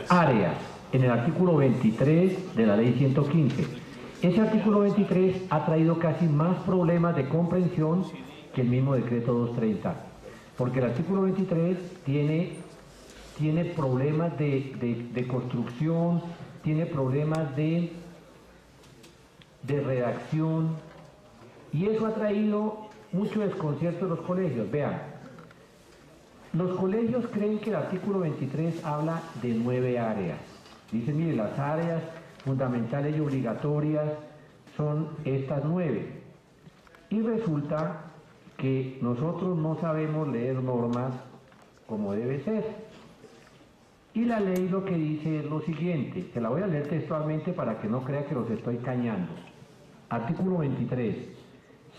áreas en el artículo 23 de la ley 115. Ese artículo 23 ha traído casi más problemas de comprensión que el mismo decreto 230, porque el artículo 23 tiene problemas de construcción, tiene problemas de redacción, y eso ha traído mucho desconcierto en los colegios. Vean, los colegios creen que el artículo 23 habla de 9 áreas. Dicen, mire, las áreas fundamentales y obligatorias son estas 9. Y resulta que nosotros no sabemos leer normas como debe ser. Y la ley lo que dice es lo siguiente, se la voy a leer textualmente para que no crea que los estoy cañando. Artículo 23,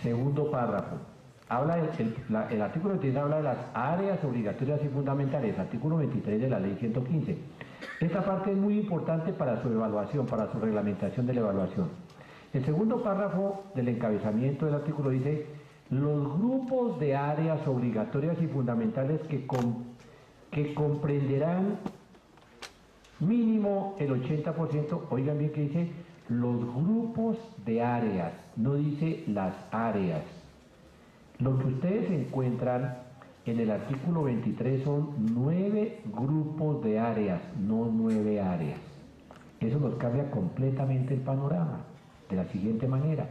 segundo párrafo. El artículo 23 habla de las áreas obligatorias y fundamentales, artículo 23 de la ley 115. Esta parte es muy importante para su evaluación, para su reglamentación de la evaluación. El segundo párrafo del encabezamiento del artículo dice: los grupos de áreas obligatorias y fundamentales que comprenderán mínimo el 80%, oigan bien que dice los grupos de áreas, no dice las áreas. Lo que ustedes encuentran en el artículo 23 son 9 grupos de áreas, no 9 áreas. Eso nos cambia completamente el panorama, de la siguiente manera.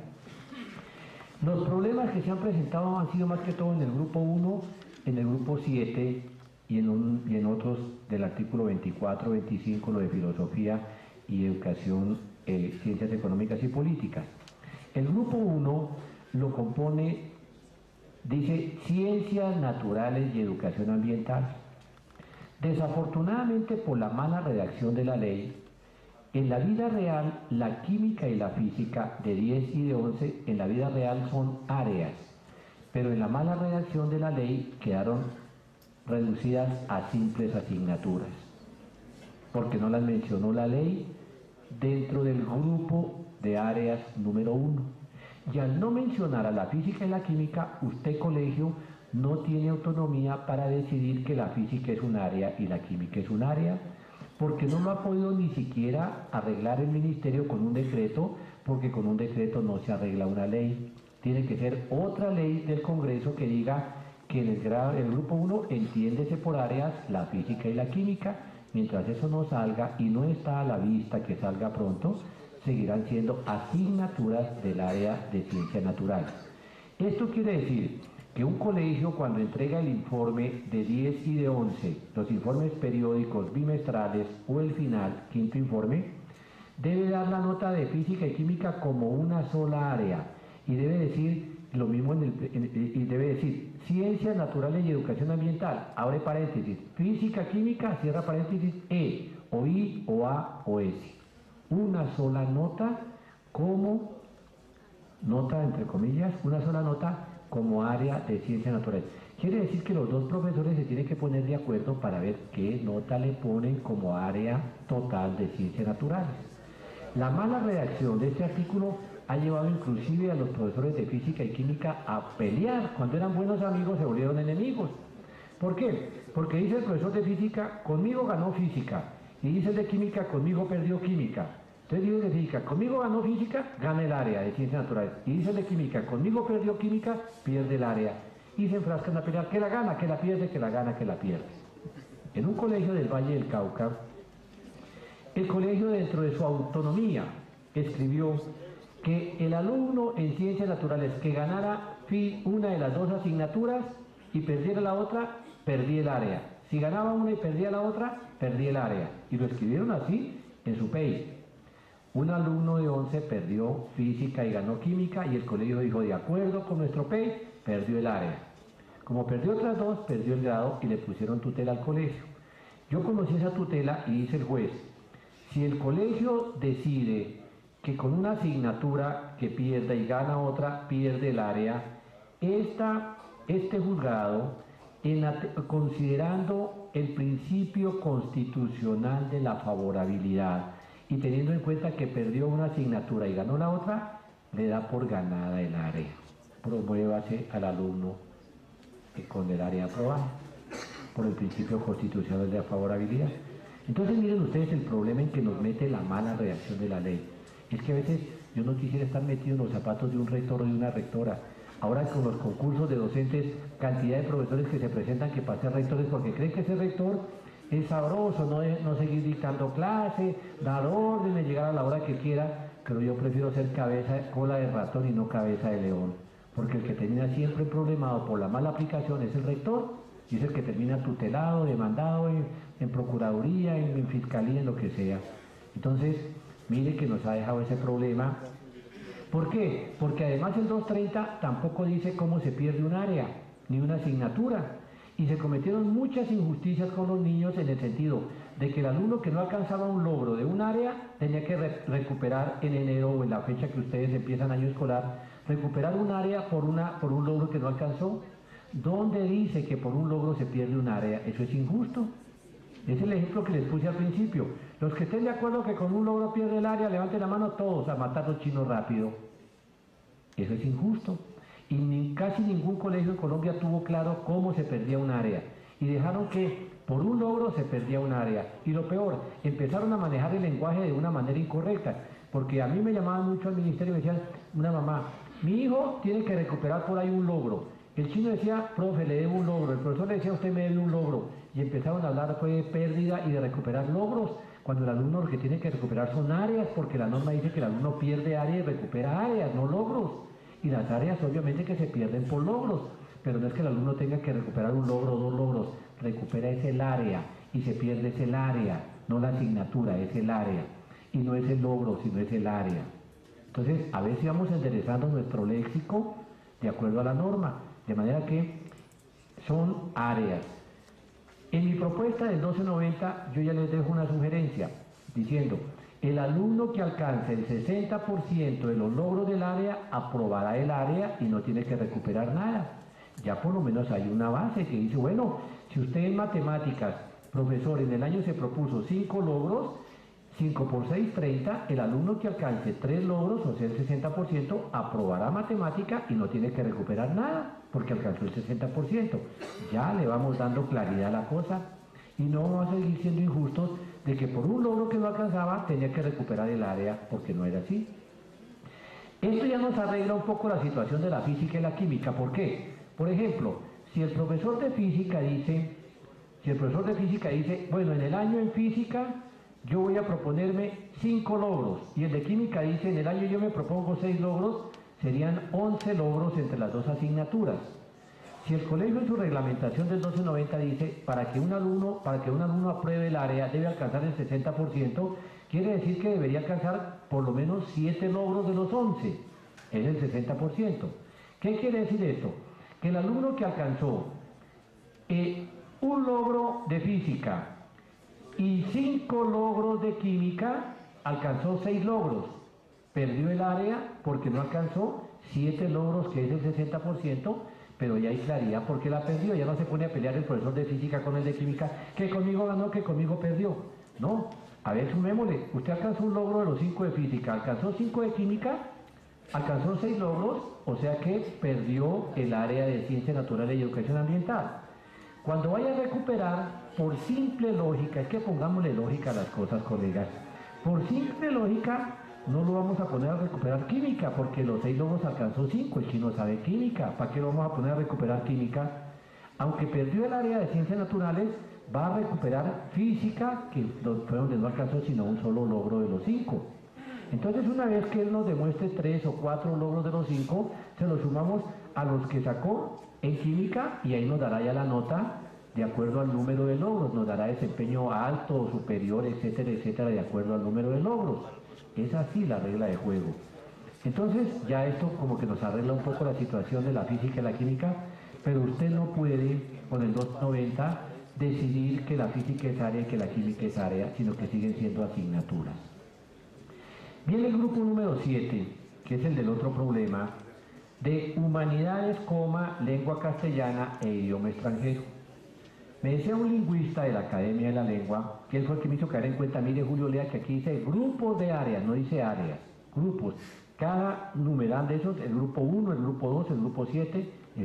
Los problemas que se han presentado han sido más que todo en el grupo 1, en el grupo 7 y en otros del artículo 24, 25, lo de filosofía y educación, ciencias económicas y políticas. El grupo 1 lo compone, dice, ciencias naturales y educación ambiental. Desafortunadamente, por la mala redacción de la ley, en la vida real, la química y la física de 10 y de 11 en la vida real son áreas, pero en la mala redacción de la ley quedaron reducidas a simples asignaturas, porque no las mencionó la ley dentro del grupo de áreas número 1. Y al no mencionar a la física y la química, usted, colegio, no tiene autonomía para decidir que la física es un área y la química es un área, porque no lo ha podido ni siquiera arreglar el ministerio con un decreto, porque con un decreto no se arregla una ley. Tiene que ser otra ley del Congreso que diga que en el grupo 1 entiéndese por áreas la física y la química. Mientras eso no salga y no está a la vista que salga pronto, seguirán siendo asignaturas del área de ciencias naturales. Esto quiere decir que un colegio, cuando entrega el informe de 10 y de 11, los informes periódicos bimestrales o el final, quinto informe, debe dar la nota de física y química como una sola área y debe decir lo mismo y debe decir ciencias naturales y educación ambiental, abre paréntesis, física, química, cierra paréntesis, o I, o A, o S. Una sola nota como nota, entre comillas, una sola nota como área de ciencias naturales. Quiere decir que los dos profesores se tienen que poner de acuerdo para ver qué nota le ponen como área total de ciencias naturales. La mala redacción de este artículo ha llevado inclusive a los profesores de física y química a pelear. Cuando eran buenos amigos se volvieron enemigos. ¿Por qué? Porque dice el profesor de física, conmigo ganó física, y dice el de química, conmigo perdió química. Entonces dice el de física, conmigo ganó física, gana el área de ciencias naturales. Y dice el de química, conmigo perdió química, pierde el área. Y se enfrascan a pelear, que la gana, que la pierde, que la gana, que la pierde. En un colegio del Valle del Cauca, el colegio, dentro de su autonomía, escribió que el alumno en ciencias naturales que ganara una de las dos asignaturas y perdiera la otra, perdía el área. Si ganaba una y perdía la otra, perdía el área. Y lo escribieron así en su PEI. Un alumno de 11 perdió física y ganó química y el colegio dijo, de acuerdo con nuestro PEI, perdió el área. Como perdió otras dos, perdió el grado y le pusieron tutela al colegio. Yo conocí esa tutela y dice el juez, si el colegio decide que con una asignatura que pierda y gana otra, pierde el área, este juzgado, considerando el principio constitucional de la favorabilidad y teniendo en cuenta que perdió una asignatura y ganó la otra, le da por ganada el área. Promuévase al alumno con el área aprobada por el principio constitucional de la favorabilidad. Entonces miren ustedes el problema en que nos mete la mala redacción de la ley. Es que a veces yo no quisiera estar metido en los zapatos de un rector o de una rectora. Ahora con los concursos de docentes, cantidad de profesores que se presentan que para ser rectores porque creen que ser rector es sabroso, no seguir dictando clase, dar órdenes, llegar a la hora que quiera, pero yo prefiero ser cola de ratón y no cabeza de león, porque el que termina siempre problemado por la mala aplicación es el rector, y es el que termina tutelado, demandado en procuraduría, en fiscalía, en lo que sea. Entonces, mire que nos ha dejado ese problema. ¿Por qué? Porque además el 230 tampoco dice cómo se pierde un área, ni una asignatura. Y se cometieron muchas injusticias con los niños en el sentido de que el alumno que no alcanzaba un logro de un área tenía que recuperar en enero o en la fecha que ustedes empiezan año escolar, recuperar un área por un logro que no alcanzó. ¿Dónde dice que por un logro se pierde un área? Eso es injusto. Es el ejemplo que les puse al principio. Los que estén de acuerdo que con un logro pierde el área, levanten la mano todos a matar a los chinos rápido. Eso es injusto. Y casi ningún colegio en Colombia tuvo claro cómo se perdía un área. Y dejaron que por un logro se perdía un área. Y lo peor, empezaron a manejar el lenguaje de una manera incorrecta. Porque a mí me llamaban mucho al ministerio y me decían, una mamá, mi hijo tiene que recuperar por ahí un logro. El chino decía, profe, le debo un logro. El profesor le decía, usted me debe un logro. Y empezaron a hablar fue de pérdida y de recuperar logros, cuando el alumno lo que tiene que recuperar son áreas, porque la norma dice que el alumno pierde áreas y recupera áreas, no logros. Y las áreas obviamente que se pierden por logros, pero no es que el alumno tenga que recuperar un logro o dos logros, recupera es el área y se pierde es el área, no la asignatura, es el área. Y no es el logro, sino es el área. Entonces, a veces vamos enderezando nuestro léxico de acuerdo a la norma, de manera que son áreas. En mi propuesta del 1290 yo ya les dejo una sugerencia diciendo, el alumno que alcance el 60% de los logros del área aprobará el área y no tiene que recuperar nada. Ya por lo menos hay una base que dice, bueno, si usted en matemáticas, profesor, en el año se propuso 5 logros, 5 por 6, 30, el alumno que alcance 3 logros, o sea el 60%, aprobará matemática y no tiene que recuperar nada, porque alcanzó el 60%. Ya le vamos dando claridad a la cosa y no vamos a seguir siendo injustos de que por un logro que no alcanzaba tenía que recuperar el área, porque no era así. Esto ya nos arregla un poco la situación de la física y la química. ¿Por qué? Por ejemplo, si el profesor de física dice, bueno, en el año en física yo voy a proponerme 5 logros, y el de química dice, en el año yo me propongo 6 logros, serían 11 logros entre las dos asignaturas. Si el colegio en su reglamentación del 1290 dice, para que un alumno apruebe el área debe alcanzar el 60%, quiere decir que debería alcanzar por lo menos 7 logros de los 11, es el 60%. ¿Qué quiere decir esto? Que el alumno que alcanzó un logro de física y 5 logros de química, alcanzó 6 logros, perdió el área porque no alcanzó 7 logros, que es el 60%, pero ya hay claridad porque la perdió. Ya no se pone a pelear el profesor de física con el de química, que conmigo ganó, que conmigo perdió. No, a ver, sumémosle, usted alcanzó un logro de los 5 de física, alcanzó 5 de química, alcanzó 6 logros, o sea que perdió el área de ciencias naturales y educación ambiental. Cuando vaya a recuperar, por simple lógica, es que pongámosle lógica a las cosas, colegas, por simple lógica, no lo vamos a poner a recuperar química, porque los 6 logros alcanzó 5, el chino sabe química, ¿para qué lo vamos a poner a recuperar química? Aunque perdió el área de ciencias naturales, va a recuperar física, que fue donde no alcanzó sino un solo logro de los 5. Entonces, una vez que él nos demuestre 3 o 4 logros de los 5, se los sumamos a los que sacó en química y ahí nos dará ya la nota de acuerdo al número de logros, nos dará desempeño alto, superior, etcétera, etcétera, de acuerdo al número de logros. Es así la regla de juego. Entonces ya esto como que nos arregla un poco la situación de la física y la química, pero usted no puede con el 290 decidir que la física es área y que la química es área, sino que siguen siendo asignaturas. Viene el grupo número 7, que es el del otro problema, de humanidades, lengua castellana e idioma extranjero. Me decía un lingüista de la Academia de la Lengua, que él fue el que me hizo caer en cuenta, mire Julio, lea que aquí dice grupos de áreas, no dice áreas, grupos. Cada numeral de esos, el grupo 1, el grupo 2, el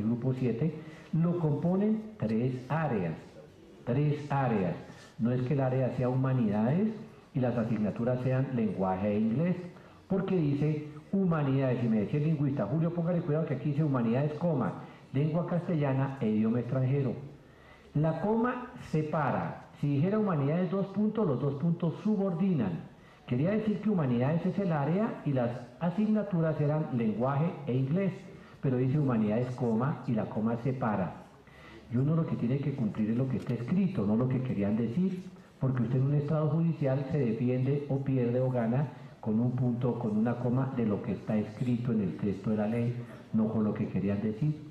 grupo 7, lo componen 3 áreas. no es que el área sea humanidades y las asignaturas sean lenguaje e inglés, porque dice humanidades, y me decía el lingüista, Julio, póngale cuidado que aquí dice humanidades, coma, lengua castellana e idioma extranjero. La coma separa, si dijera humanidades dos puntos, los dos puntos subordinan. Quería decir que humanidades es el área y las asignaturas eran lenguaje e inglés, pero dice humanidades, coma, y la coma separa. Y uno lo que tiene que cumplir es lo que está escrito, no lo que querían decir, porque usted en un estado judicial se defiende o pierde o gana con un punto o con una coma de lo que está escrito en el texto de la ley, no con lo que querían decir.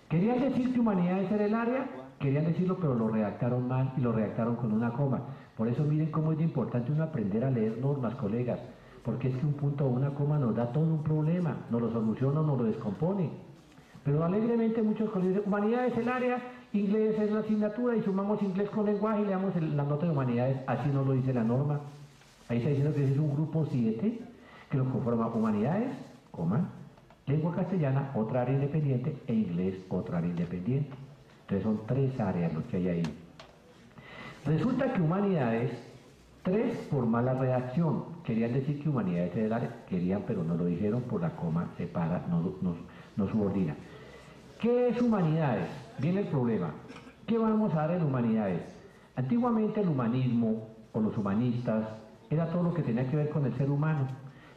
Querían decir que humanidades era el área, querían decirlo, pero lo redactaron mal y lo redactaron con una coma. Por eso miren cómo es importante uno aprender a leer normas, colegas, porque es que un punto o una coma nos da todo un problema, nos lo soluciona, nos lo descompone. Pero alegremente muchos colegios dicen, humanidades es el área, inglés es la asignatura, y sumamos inglés con lenguaje y le damos la nota de humanidades, así no lo dice la norma. Ahí está diciendo que ese es un grupo 7, que lo conforma humanidades, coma, lengua castellana, otra área independiente, e inglés, otra área independiente. Entonces son 3 áreas los que hay ahí. Resulta que humanidades, 3 por mala redacción. Querían decir que humanidades era el área, querían, pero no lo dijeron por la coma, separa, no subordina. ¿Qué es humanidades? Viene el problema. ¿Qué vamos a dar en humanidades? Antiguamente el humanismo o los humanistas era todo lo que tenía que ver con el ser humano.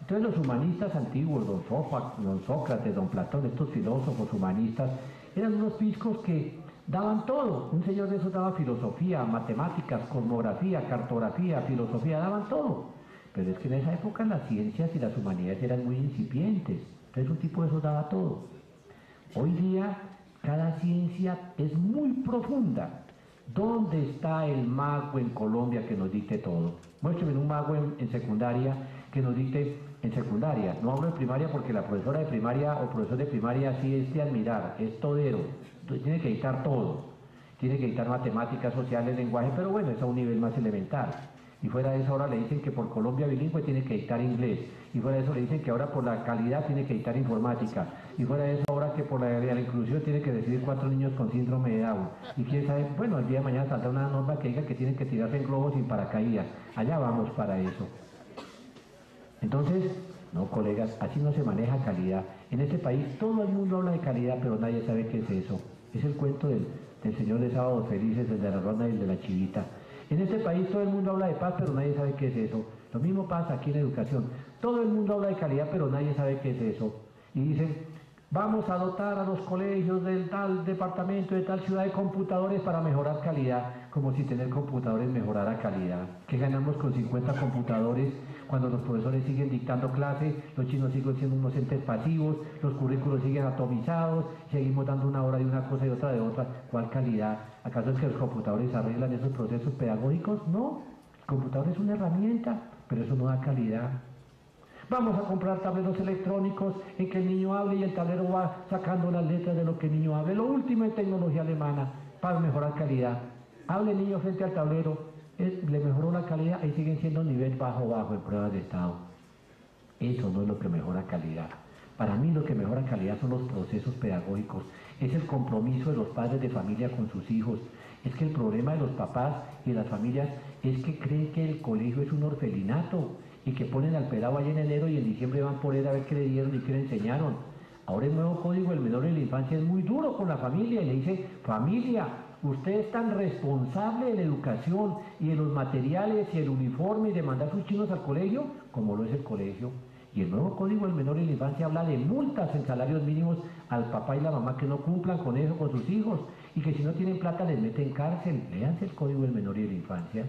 Entonces los humanistas antiguos, don Sócrates, don Platón, estos filósofos humanistas, eran unos piscos que daban todo. Un señor de esos daba filosofía, matemáticas, cosmografía, cartografía, filosofía, daban todo. Pero es que en esa época las ciencias y las humanidades eran muy incipientes. Entonces un tipo de esos daba todo. Hoy día cada ciencia es muy profunda. ¿Dónde está el mago en Colombia que nos dicte todo? Muéstrame un mago en secundaria que nos dicte en secundaria. No hablo de primaria porque la profesora de primaria o profesor de primaria sí es de admirar, es todero. Tiene que dictar todo. Tiene que dictar matemáticas, sociales, lenguaje, pero bueno, es a un nivel más elemental. Y fuera de eso ahora le dicen que por Colombia bilingüe tiene que dictar inglés. Y fuera de eso le dicen que ahora por la calidad tiene que dictar informática. Y fuera de eso ahora que por la inclusión tiene que decidir 4 niños con síndrome de Down. Y quién sabe, bueno, el día de mañana saldrá una norma que diga que tienen que tirarse en globos sin paracaídas. Allá vamos para eso. Entonces, no, colegas, así no se maneja calidad. En este país todo el mundo habla de calidad, pero nadie sabe qué es eso. Es el cuento del señor de Sábados Felices, el de la ronda y el de la chivita. En este país todo el mundo habla de paz, pero nadie sabe qué es eso. Lo mismo pasa aquí en educación. Todo el mundo habla de calidad, pero nadie sabe qué es eso. Y dicen, vamos a dotar a los colegios del tal departamento, de tal ciudad de computadores para mejorar calidad, como si tener computadores mejorara calidad. ¿Qué ganamos con 50 computadores cuando los profesores siguen dictando clases, los chinos siguen siendo unos entes pasivos, los currículos siguen atomizados, seguimos dando una hora de una cosa y otra de otra? ¿Cuál calidad? ¿Acaso es que los computadores arreglan esos procesos pedagógicos? No, el computador es una herramienta, pero eso no da calidad. Vamos a comprar tableros electrónicos en que el niño hable y el tablero va sacando las letras de lo que el niño hable. Lo último en tecnología alemana para mejorar calidad. Hable el niño frente al tablero, le mejoró la calidad y siguen siendo nivel bajo en pruebas de estado. Eso no es lo que mejora calidad. Para mí lo que mejora calidad son los procesos pedagógicos, es el compromiso de los padres de familia con sus hijos. Es que el problema de los papás y de las familias es que creen que el colegio es un orfelinato y que ponen al pelado allá en enero y en diciembre van por él a ver qué le dieron y qué le enseñaron. Ahora el nuevo código del menor en la infancia es muy duro con la familia y le dice, familia, usted es tan responsable de la educación y de los materiales y el uniforme y de mandar sus chinos al colegio como lo es el colegio. Y el nuevo código del menor en la infancia habla de multas en salarios mínimos al papá y la mamá que no cumplan con eso con sus hijos y que si no tienen plata les meten cárcel. Léanse el código del menor y de la infancia.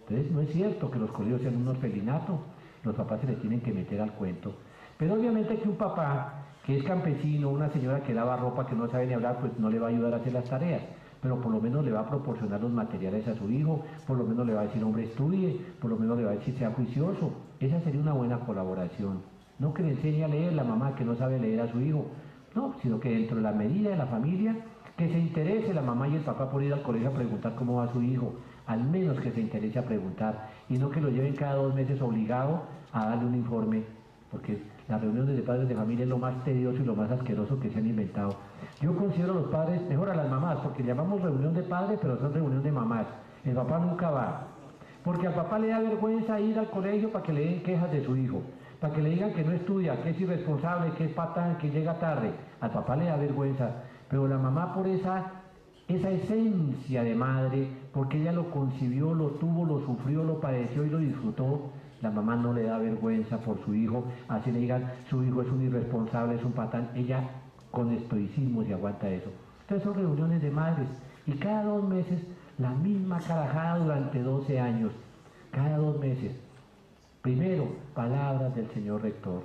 Entonces no es cierto que los colegios sean un orfelinato, los papás se les tienen que meter al cuento. Pero obviamente que un papá que es campesino, una señora que lava ropa que no sabe ni hablar, pues no le va a ayudar a hacer las tareas, pero por lo menos le va a proporcionar los materiales a su hijo, por lo menos le va a decir, hombre, estudie, por lo menos le va a decir, sea juicioso. Esa sería una buena colaboración. No que le enseñe a leer la mamá que no sabe leer a su hijo, no, sino que dentro de la medida de la familia, que se interese la mamá y el papá por ir al colegio a preguntar cómo va su hijo, al menos que se interese a preguntar, y no que lo lleven cada 2 meses obligado a darle un informe, porque las reuniones de padres de familia es lo más tedioso y lo más asqueroso que se han inventado. Yo considero a los padres, mejor a las mamás, porque llamamos reunión de padres, pero son reunión de mamás. El papá nunca va. Porque al papá le da vergüenza ir al colegio para que le den quejas de su hijo, para que le digan que no estudia, que es irresponsable, que es patán, que llega tarde. Al papá le da vergüenza, pero la mamá por esa esencia de madre, porque ella lo concibió, lo tuvo, lo sufrió, lo padeció y lo disfrutó, la mamá no le da vergüenza por su hijo, así le digan, su hijo es un irresponsable, es un patán, ella con estoicismo se aguanta eso. Entonces son reuniones de madres, y cada 2 meses la misma carajada durante 12 años, cada 2 meses. Primero, palabras del señor rector.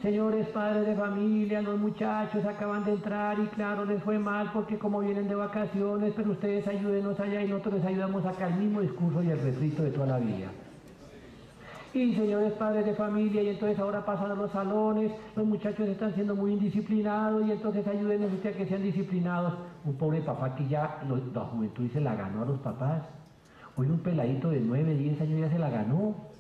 Señores padres de familia, los muchachos acaban de entrar y claro, les fue mal porque como vienen de vacaciones, pero ustedes ayúdenos allá y nosotros les ayudamos acá, el mismo discurso y el refrito de toda la vida. Y señores padres de familia, y entonces ahora pasan a los salones, los muchachos están siendo muy indisciplinados y entonces ayúdenos ustedes a que sean disciplinados. Un pobre papá que ya la juventud se la ganó a los papás. Hoy un peladito de 9, 10 años ya se la ganó.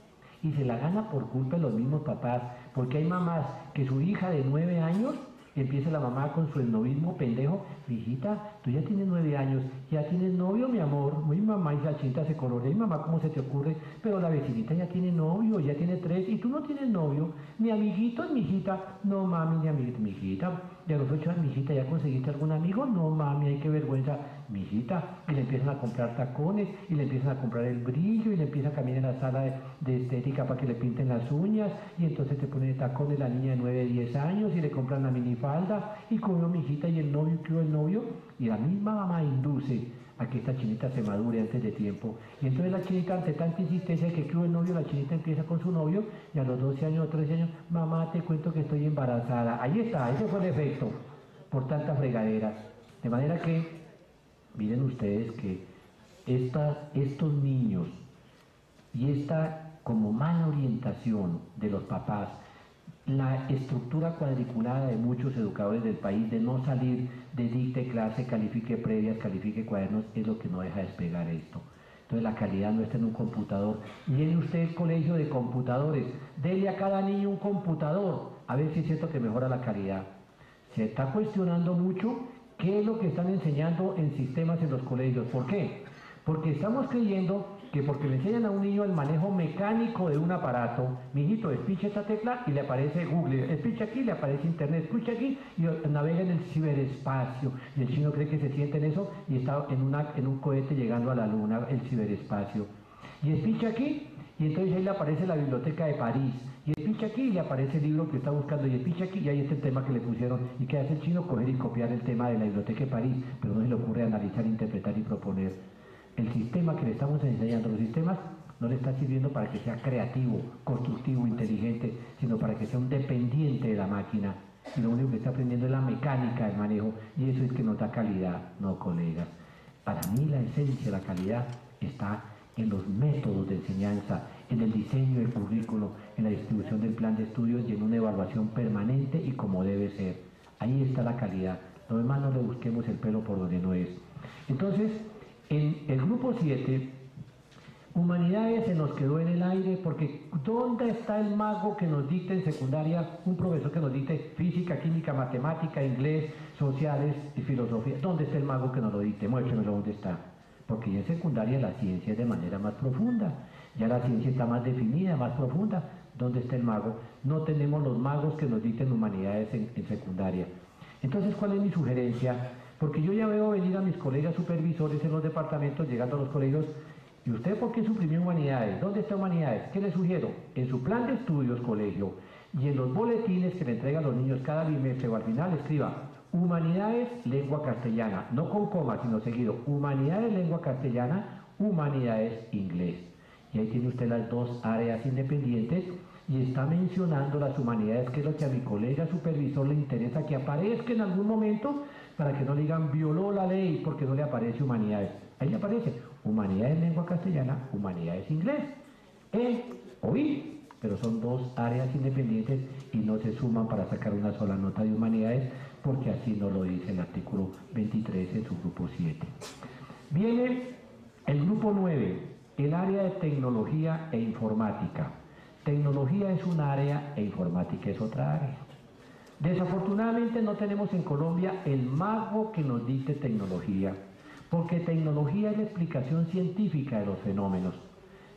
Y se la gana por culpa de los mismos papás, porque hay mamás que su hija de 9 años, empieza la mamá con su esnovismo pendejo, hijita, tú ya tienes 9 años, ya tienes novio, mi amor, mi mamá, y la chinita se colorea, y mamá, ¿cómo se te ocurre? Pero la vecinita ya tiene novio, ya tiene 3, y tú no tienes novio, ni amiguitos, mi hijita, no mami, ni amiguito, mi hijita, de los 8 años, mi hijita, ¿ya conseguiste algún amigo? No mami, ay, qué vergüenza, mi hijita, y le empiezan a comprar tacones, y le empiezan a comprar el brillo, y le empieza a caminar en la sala de estética para que le pinten las uñas, y entonces te pone tacones la niña de 9, 10 años, y le compran la minifalda, y comió mi hijita y el novio, que el novio, y la misma mamá induce a que esta chinita se madure antes de tiempo. Y entonces la chinita, ante tanta insistencia de que quedó el novio, la chinita empieza con su novio, y a los 12 años o 13 años, mamá, te cuento que estoy embarazada. Ahí está, ese fue el efecto, por tanta fregadera. De manera que, miren ustedes que estos niños y esta como mala orientación de los papás, la estructura cuadriculada de muchos educadores del país de no salir de dicte clase, califique previas, califique cuadernos, es lo que no deja despegar esto. Entonces la calidad no está en un computador. Llene usted el colegio de computadores, dele a cada niño un computador, a ver si es cierto que mejora la calidad. Se está cuestionando mucho qué es lo que están enseñando en sistemas en los colegios. ¿Por qué? Porque estamos creyendo que porque le enseñan a un niño el manejo mecánico de un aparato, mijito, espicha esta tecla y le aparece Google, espicha aquí, le aparece Internet, escucha aquí y navega en el ciberespacio. Y el chino cree que se siente en eso y está en un cohete llegando a la luna, el ciberespacio. Y espicha aquí y entonces ahí le aparece la biblioteca de París. Y espicha aquí y le aparece el libro que está buscando y espicha aquí y ahí está el tema que le pusieron. ¿Y qué hace el chino? Coger y copiar el tema de la biblioteca de París, pero no se le ocurre analizar, interpretar y proponer. El sistema que le estamos enseñando, los sistemas, no le está sirviendo para que sea creativo, constructivo, inteligente, sino para que sea un dependiente de la máquina. Y lo único que está aprendiendo es la mecánica del manejo, y eso es que nos da calidad, no colegas. Para mí la esencia de la calidad está en los métodos de enseñanza, en el diseño del currículo, en la distribución del plan de estudios y en una evaluación permanente y como debe ser. Ahí está la calidad. Lo demás no le busquemos el pelo por donde no es. Entonces, en el grupo 7, humanidades se nos quedó en el aire porque ¿dónde está el mago que nos dicte en secundaria, un profesor que nos dicte física, química, matemática, inglés, sociales y filosofía? ¿Dónde está el mago que nos lo dicte? Muéstremelo dónde está. Porque ya en secundaria la ciencia es de manera más profunda, ya la ciencia está más definida, más profunda. ¿Dónde está el mago? No tenemos los magos que nos dicten humanidades en secundaria. Entonces, ¿cuál es mi sugerencia? Porque yo ya veo venir a mis colegas supervisores en los departamentos, llegando a los colegios, ¿y usted por qué suprimió humanidades? ¿Dónde está humanidades? ¿Qué le sugiero? En su plan de estudios, colegio, y en los boletines que le entregan los niños cada bimestre o al final, escriba humanidades, lengua castellana, no con coma, sino seguido, humanidades, lengua castellana, humanidades, inglés. Y ahí tiene usted las 2 áreas independientes y está mencionando las humanidades, que es lo que a mi colega supervisor le interesa que aparezca en algún momento, para que no le digan violó la ley porque no le aparece humanidades. Ahí le aparece humanidades lengua castellana, humanidades inglés, o I, pero son 2 áreas independientes y no se suman para sacar una sola nota de humanidades, porque así no lo dice el artículo 23 en su grupo 7. Viene el grupo 9, el área de tecnología e informática. Tecnología es un área e informática es otra área. Desafortunadamente no tenemos en Colombia el mago que nos dicte tecnología, porque tecnología es la explicación científica de los fenómenos.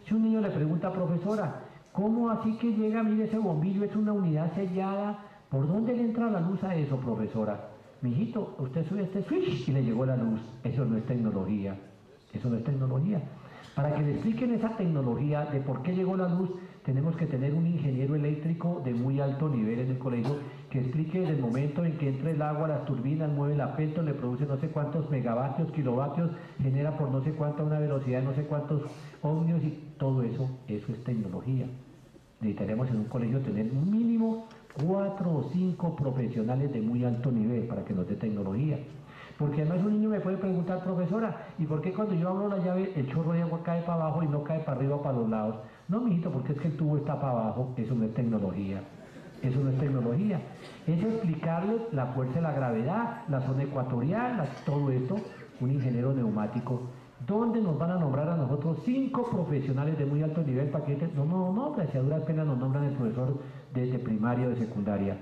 Si un niño le pregunta, profesora, ¿cómo así que llega, mire ese bombillo, es una unidad sellada? ¿Por dónde le entra la luz a eso, profesora? Mijito, usted sube este switch y le llegó la luz. Eso no es tecnología. Eso no es tecnología. Para que le expliquen esa tecnología de por qué llegó la luz, tenemos que tener un ingeniero eléctrico de muy alto nivel en el colegio que explique desde el momento en que entra el agua, las turbinas, mueve la peto, le produce no sé cuántos megavatios, kilovatios, genera por no sé cuánta una velocidad de no sé cuántos ohmios y todo eso, eso es tecnología. Necesitaremos en un colegio tener un mínimo 4 o 5 profesionales de muy alto nivel para que nos dé tecnología. Porque además un niño me puede preguntar, profesora, ¿y por qué cuando yo abro la llave el chorro de agua cae para abajo y no cae para arriba o para los lados? No, mijito, porque es que el tubo está para abajo, eso no es tecnología. Eso no es tecnología. Es explicarles la fuerza de la gravedad, la zona ecuatorial, todo esto, un ingeniero neumático. ¿Dónde nos van a nombrar a nosotros 5 profesionales de muy alto nivel para que no, si a duras penas nos nombran el profesor de primaria o de secundaria?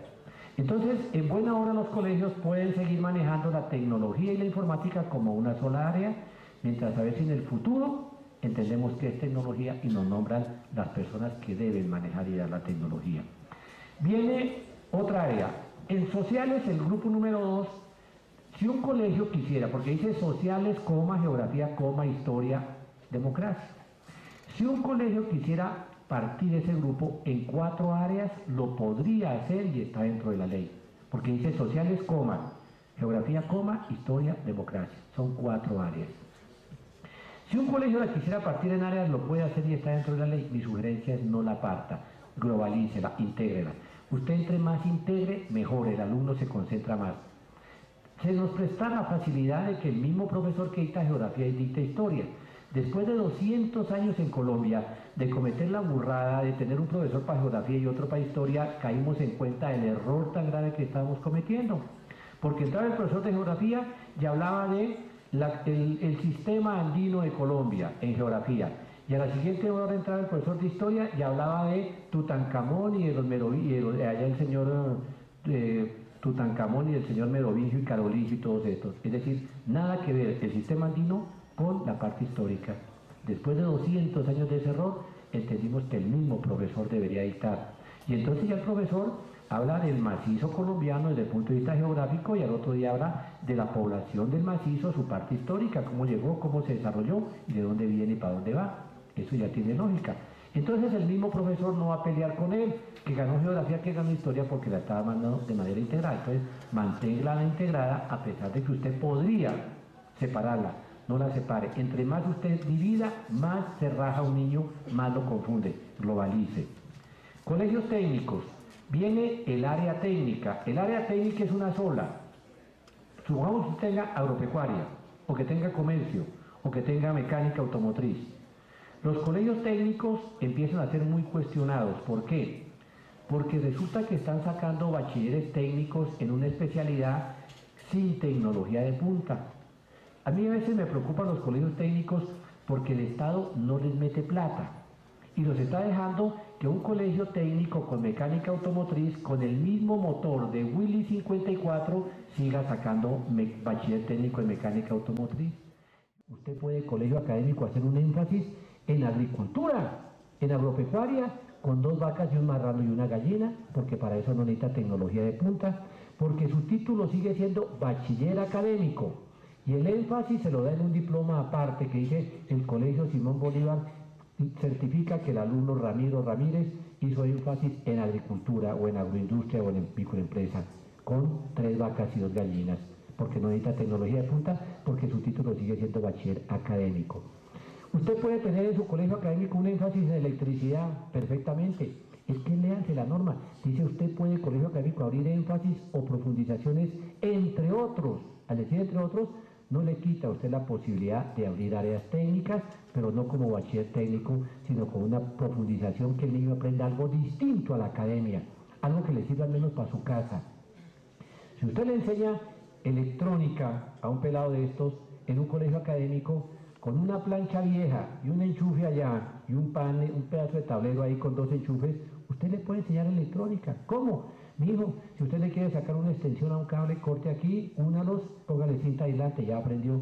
Entonces, en buena hora los colegios pueden seguir manejando la tecnología y la informática como una sola área, mientras a ver si en el futuro entendemos qué es tecnología y nos nombran las personas que deben manejar y dar la tecnología. Viene otra área. En sociales, el grupo número 2, si un colegio quisiera, porque dice sociales, geografía, historia, democracia. Si un colegio quisiera partir ese grupo en 4 áreas, lo podría hacer y está dentro de la ley. Porque dice sociales, geografía, historia, democracia. Son 4 áreas. Si un colegio la quisiera partir en áreas, lo puede hacer y está dentro de la ley. Mi sugerencia es no la parta, globalícela, intégrela. Usted entre más integre, mejor, el alumno se concentra más. Se nos presta la facilidad de que el mismo profesor que dicta geografía y dicta historia. Después de 200 años en Colombia de cometer la burrada de tener un profesor para geografía y otro para historia, caímos en cuenta del error tan grave que estábamos cometiendo. Porque entraba el profesor de geografía y hablaba de el sistema andino de Colombia en geografía. Y a la siguiente hora entraba el profesor de historia y hablaba de Tutankamón y de los merovingios, allá el señor Tutankamón y el señor Merovingio y Carolingio y todos estos. Es decir, nada que ver el sistema andino con la parte histórica. Después de 200 años de ese error, entendimos que el mismo profesor debería dictar. Y entonces ya el profesor habla del macizo colombiano desde el punto de vista geográfico y al otro día habla de la población del macizo, su parte histórica, cómo llegó, cómo se desarrolló y de dónde viene y para dónde va. Eso ya tiene lógica. Entonces el mismo profesor no va a pelear con él, que ganó geografía, que ganó historia, porque la estaba mandando de manera integrada. Entonces manténgala integrada a pesar de que usted podría separarla. No la separe. Entre más usted divida, más se raja un niño, más lo confunde. Globalice. Colegios técnicos. Viene el área técnica. El área técnica es una sola. Supongamos que usted tenga agropecuaria, o que tenga comercio, o que tenga mecánica automotriz. Los colegios técnicos empiezan a ser muy cuestionados. ¿Por qué? Porque resulta que están sacando bachilleres técnicos en una especialidad sin tecnología de punta. A mí a veces me preocupan los colegios técnicos porque el Estado no les mete plata y los está dejando que un colegio técnico con mecánica automotriz, con el mismo motor de Willy 54, siga sacando bachiller técnico en mecánica automotriz. Usted puede, colegio académico, hacer un énfasis en agricultura, en agropecuaria, con 2 vacas y un marrano y una gallina, porque para eso no necesita tecnología de punta, porque su título sigue siendo bachiller académico. Y el énfasis se lo da en un diploma aparte que dice el Colegio Simón Bolívar certifica que el alumno Ramiro Ramírez hizo énfasis en agricultura o en agroindustria o en microempresa con 3 vacas y 2 gallinas, porque no necesita tecnología de punta, porque su título sigue siendo bachiller académico. Usted puede tener en su colegio académico un énfasis en electricidad, perfectamente. Es que léanse la norma. Dice usted puede, colegio académico, abrir énfasis o profundizaciones entre otros. Al decir entre otros, no le quita a usted la posibilidad de abrir áreas técnicas, pero no como bachiller técnico, sino con una profundización que el niño aprenda algo distinto a la academia, algo que le sirva al menos para su casa. Si usted le enseña electrónica a un pelado de estos en un colegio académico, con una plancha vieja y un enchufe allá y un pedazo de tablero ahí con 2 enchufes, usted le puede enseñar electrónica. ¿Cómo? Mijo, si usted le quiere sacar una extensión a un cable, corte aquí, únalos, póngale cinta aislante, ya aprendió.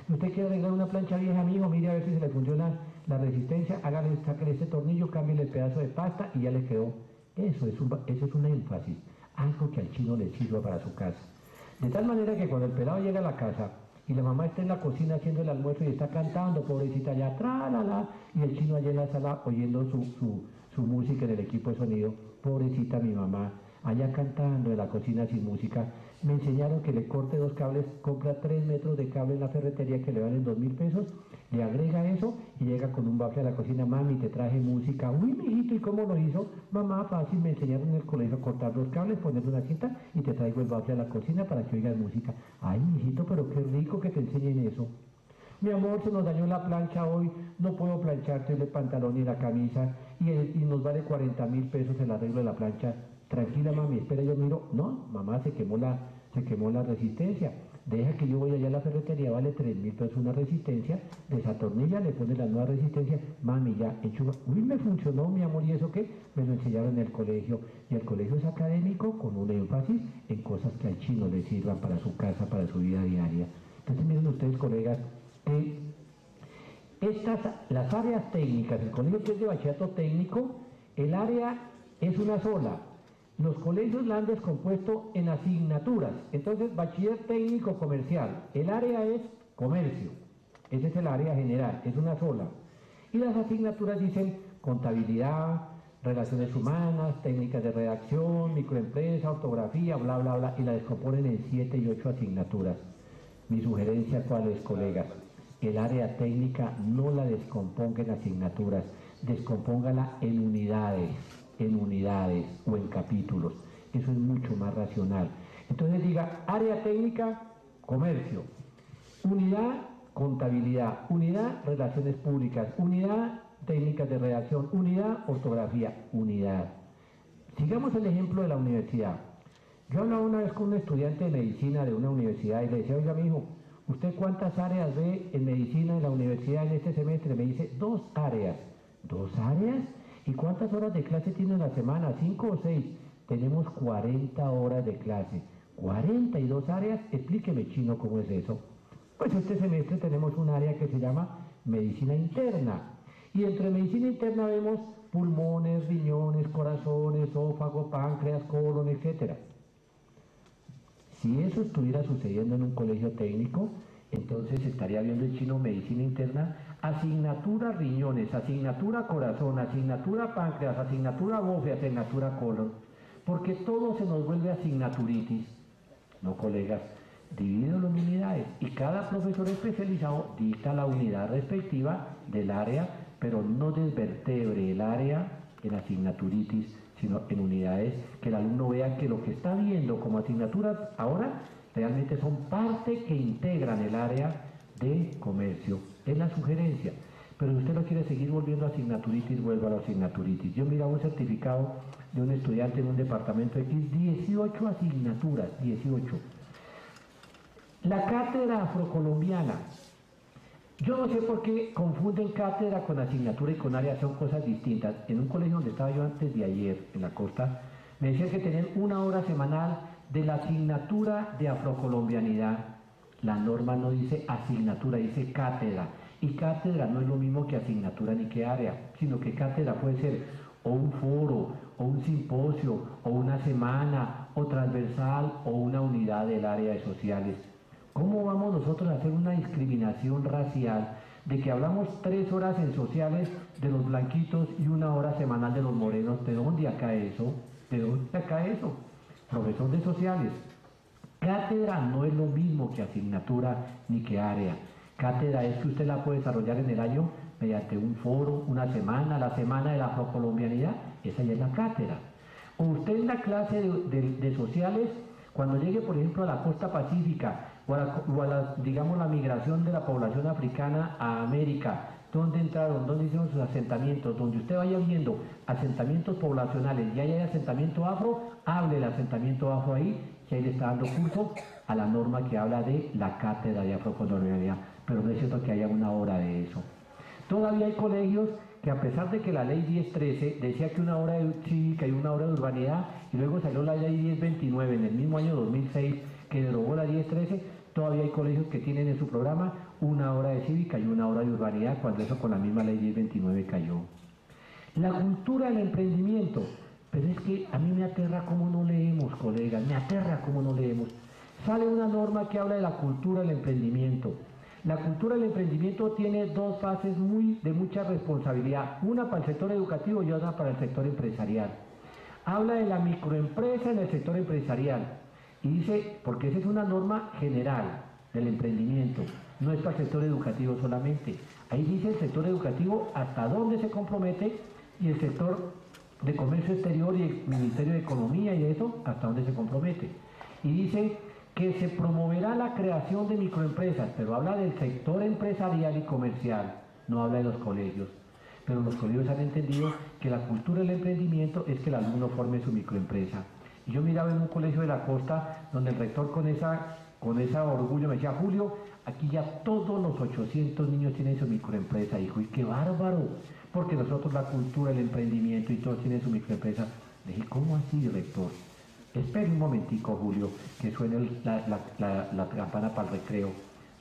Usted quiere arreglar una plancha vieja, mi hijo, mire a ver si se le funciona la resistencia, sáquele este tornillo, cámbiale el pedazo de pasta y ya le quedó. Eso es un énfasis, algo que al chino le sirva para su casa. De tal manera que cuando el pelado llega a la casa y la mamá está en la cocina haciendo el almuerzo y está cantando, pobrecita allá, tra-la-la, y el chino allá en la sala oyendo su música en el equipo de sonido, pobrecita mi mamá, allá cantando en la cocina sin música, me enseñaron que le corte 2 cables, compra 3 metros de cable en la ferretería que le valen 2.000 pesos, le agrega eso y llega con un bafle a la cocina, mami, te traje música, uy, mijito, ¿y cómo lo hizo? Mamá, fácil, me enseñaron en el colegio a cortar 2 cables, ponerle una cinta y te traigo el bafle a la cocina para que oigas música. Ay, mijito, pero qué rico que te enseñen eso. Mi amor, se nos dañó la plancha hoy, no puedo plancharte el pantalón y la camisa y nos vale 40.000 pesos el arreglo de la plancha. Tranquila, mami, espera, yo miro. No, mamá, se quemó la resistencia. Deja que yo voy allá a la ferretería, vale 3.000 pesos una resistencia, desatornilla, le pone la nueva resistencia, mami, ya, enchufa. Uy, me funcionó, mi amor, ¿y eso qué? Me lo enseñaron en el colegio. Y el colegio es académico con un énfasis en cosas que al chino le sirvan para su casa, para su vida diaria. Entonces, miren ustedes, colegas, las áreas técnicas, el colegio que es de bachillerato técnico, el área es una sola. Los colegios la han descompuesto en asignaturas. Entonces, bachiller técnico comercial, el área es comercio. Ese es el área general, es una sola. Y las asignaturas dicen contabilidad, relaciones humanas, técnicas de redacción, microempresa, ortografía, bla, bla, bla, y la descomponen en 7 y 8 asignaturas. Mi sugerencia, ¿cuál es, colegas? El área técnica no la descomponga en asignaturas, descompóngala en unidades o en capítulos. Eso es mucho más racional. Entonces diga, área técnica, comercio, unidad, contabilidad, unidad, relaciones públicas, unidad, técnicas de redacción, unidad, ortografía, unidad. Sigamos el ejemplo de la universidad. Yo hablaba una vez con un estudiante de medicina de una universidad y le decía, oiga, mi hijo, ¿usted cuántas áreas ve en medicina en la universidad en este semestre? Me dice, 2 áreas. ¿2 áreas? ¿Y cuántas horas de clase tiene en la semana? 5 o 6. Tenemos 40 horas de clase. 42 áreas. Explíqueme, chino, ¿cómo es eso? Pues este semestre tenemos un área que se llama medicina interna. Y entre medicina interna vemos pulmones, riñones, corazones, esófago, páncreas, colon, etc. Si eso estuviera sucediendo en un colegio técnico, entonces estaría viendo el chino medicina interna, asignatura riñones, asignatura corazón, asignatura páncreas, asignatura bofe, asignatura colon, porque todo se nos vuelve asignaturitis. No, colegas, divídelo en unidades y cada profesor especializado dicta la unidad respectiva del área, pero no desvertebre el área en asignaturitis, sino en unidades, que el alumno vea que lo que está viendo como asignaturas ahora realmente son parte que integran el área de comercio. Es la sugerencia. Pero si usted lo quiere seguir volviendo a asignaturitis, vuelva a la asignaturitis. Yo miraba un certificado de un estudiante en un departamento X, 18 asignaturas, 18. La cátedra afrocolombiana. Yo no sé por qué confunden cátedra con asignatura y con área, son cosas distintas. En un colegio donde estaba yo antes de ayer, en la costa, me decían que tenían 1 hora semanal de la asignatura de afrocolombianidad. La norma no dice asignatura, dice cátedra. Y cátedra no es lo mismo que asignatura ni que área, sino que cátedra puede ser o un foro, o un simposio, o una semana, o transversal, o una unidad del área de sociales. ¿Cómo vamos nosotros a hacer una discriminación racial de que hablamos 3 horas en sociales de los blanquitos y 1 hora semanal de los morenos? ¿De dónde acá eso? ¿De dónde acá eso? Profesor de sociales. Cátedra no es lo mismo que asignatura ni que área. Cátedra es que usted la puede desarrollar en el año mediante un foro, una semana, la semana de la afrocolombianidad, esa ya es la cátedra. O usted en la clase de sociales, cuando llegue por ejemplo a la costa pacífica o a la, digamos, la migración de la población africana a América, dónde entraron, dónde hicieron sus asentamientos, donde usted vaya viendo asentamientos poblacionales y hay asentamiento afro, hable del asentamiento afro ahí, que ahí le está dando curso a la norma que habla de la cátedra de afrocolonialidad, pero no es cierto que haya 1 hora de eso. Todavía hay colegios que a pesar de que la ley 1013 decía que 1 hora de cívica y 1 hora de urbanidad, y luego salió la ley 1029 en el mismo año 2006 que derogó la 1013, Todavía hay colegios que tienen en su programa una hora de cívica y una hora de urbanidad, cuando eso con la misma ley 1029 cayó. La cultura del emprendimiento, pero es que a mí me aterra cómo no leemos, colegas, me aterra cómo no leemos. Sale una norma que habla de la cultura del emprendimiento. La cultura del emprendimiento tiene dos fases de mucha responsabilidad, una para el sector educativo y otra para el sector empresarial. Habla de la microempresa en el sector empresarial y dice, porque esa es una norma general del emprendimiento, no es para el sector educativo solamente. Ahí dice el sector educativo hasta dónde se compromete y el sector de comercio exterior y el Ministerio de Economía y eso hasta dónde se compromete. Y dice que se promoverá la creación de microempresas, pero habla del sector empresarial y comercial, no habla de los colegios. Pero los colegios han entendido que la cultura del emprendimiento es que el alumno forme su microempresa. Y yo miraba en un colegio de la costa donde el rector con ese orgullo me decía, Julio, aquí ya todos los 800 niños tienen su microempresa. Hijo, y qué bárbaro, porque nosotros la cultura del emprendimiento y todos tienen su microempresa. Le dije, ¿cómo así, rector? Espere un momentico, Julio, que suene la campana para el recreo.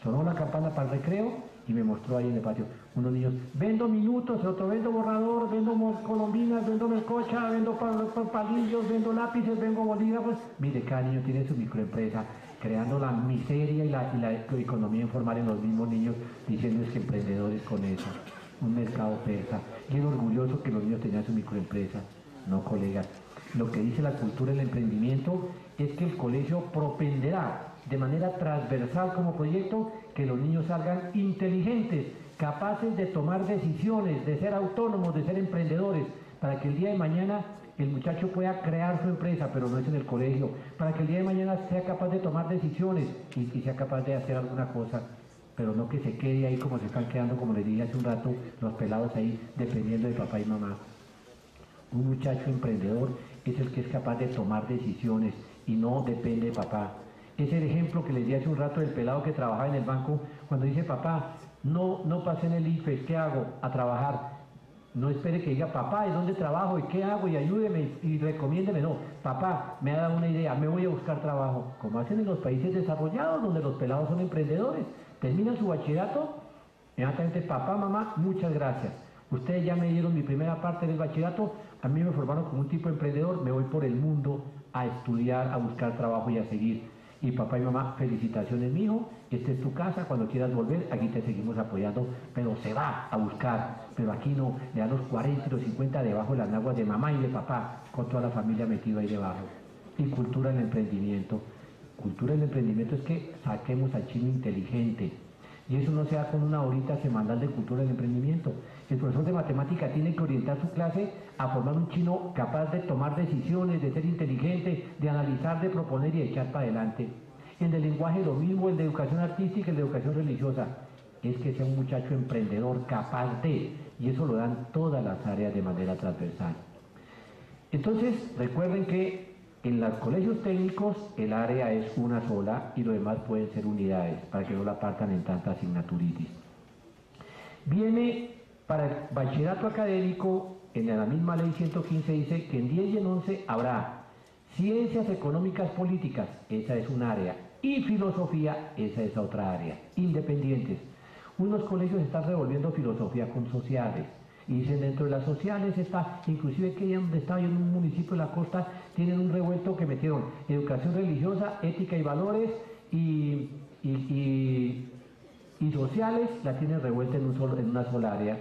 Sonó la campana para el recreo y me mostró ahí en el patio unos niños, vendo minutos, otro vendo borrador, vendo colombinas, vendo melcocha, vendo palillos, vendo lápices, vendo bolígrafos. Mire, cada niño tiene su microempresa, creando la miseria y la economía informal en los mismos niños, diciéndoles que emprendedores con eso. Un mercado persa. Y era orgulloso que los niños tenían su microempresa. No, colegas. Lo que dice la cultura del emprendimiento es que el colegio propenderá de manera transversal como proyecto que los niños salgan inteligentes, capaces de tomar decisiones, de ser autónomos, de ser emprendedores, para que el día de mañana el muchacho pueda crear su empresa, pero no es en el colegio, para que el día de mañana sea capaz de tomar decisiones y sea capaz de hacer alguna cosa, pero no que se quede ahí como se están quedando, como les dije hace un rato, los pelados ahí dependiendo de papá y mamá. Un muchacho emprendedor es el que es capaz de tomar decisiones y no depende de papá. Es el ejemplo que les di hace un rato del pelado que trabajaba en el banco, cuando dice, papá, no pasé en el IFES, ¿qué hago? A trabajar. No espere que diga, papá, ¿y dónde trabajo? ¿Y qué hago? Y ayúdeme y recomiéndeme. No, papá, me ha dado una idea, me voy a buscar trabajo. Como hacen en los países desarrollados, donde los pelados son emprendedores. Terminan su bachillerato, inmediatamente, papá, mamá, muchas gracias. Ustedes ya me dieron mi primera parte del bachillerato, a mí me formaron como un tipo de emprendedor, me voy por el mundo a estudiar, a buscar trabajo y a seguir. Y papá y mamá, felicitaciones, mi hijo, esta es tu casa, cuando quieras volver, aquí te seguimos apoyando, pero se va a buscar, pero aquí no, le dan los 40 y los 50 debajo de las naguas de mamá y de papá, con toda la familia metida ahí debajo. Y cultura del emprendimiento. Cultura del emprendimiento es que saquemos al chino inteligente. Y eso no se da con una horita semanal de cultura del emprendimiento. El profesor de matemática tiene que orientar su clase a formar un chino capaz de tomar decisiones, de ser inteligente, de analizar, de proponer y de echar para adelante. El de lenguaje lo mismo, el de educación artística, el de educación religiosa. Es que sea un muchacho emprendedor capaz de, y eso lo dan todas las áreas de manera transversal. Entonces, recuerden que en los colegios técnicos el área es una sola y lo demás pueden ser unidades para que no la partan en tantas asignaturitis. Viene para el bachillerato académico, en la misma ley 115 dice que en 10 y en 11 habrá ciencias económicas políticas, esa es un área, y filosofía, esa es otra área, independientes. Unos colegios están revolviendo filosofía con sociales. Y dicen, dentro de las sociales está, inclusive que donde estaba yo en un municipio de la costa, tienen un revuelto que metieron educación religiosa, ética y valores y sociales, la tienen revuelta en una sola área.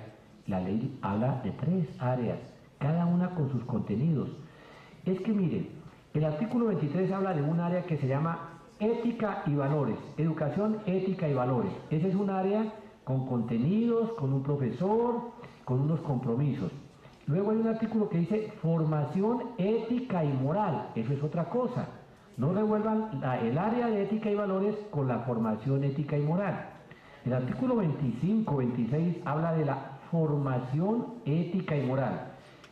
La ley habla de 3 áreas, cada una con sus contenidos. Es que miren, el artículo 23 habla de un área que se llama ética y valores, educación, ética y valores. Ese es un área con contenidos, con un profesor, con unos compromisos. Luego hay un artículo que dice formación ética y moral, eso es otra cosa. No revuelvan el área de ética y valores con la formación ética y moral. El artículo 25, 26 habla de la formación ética y moral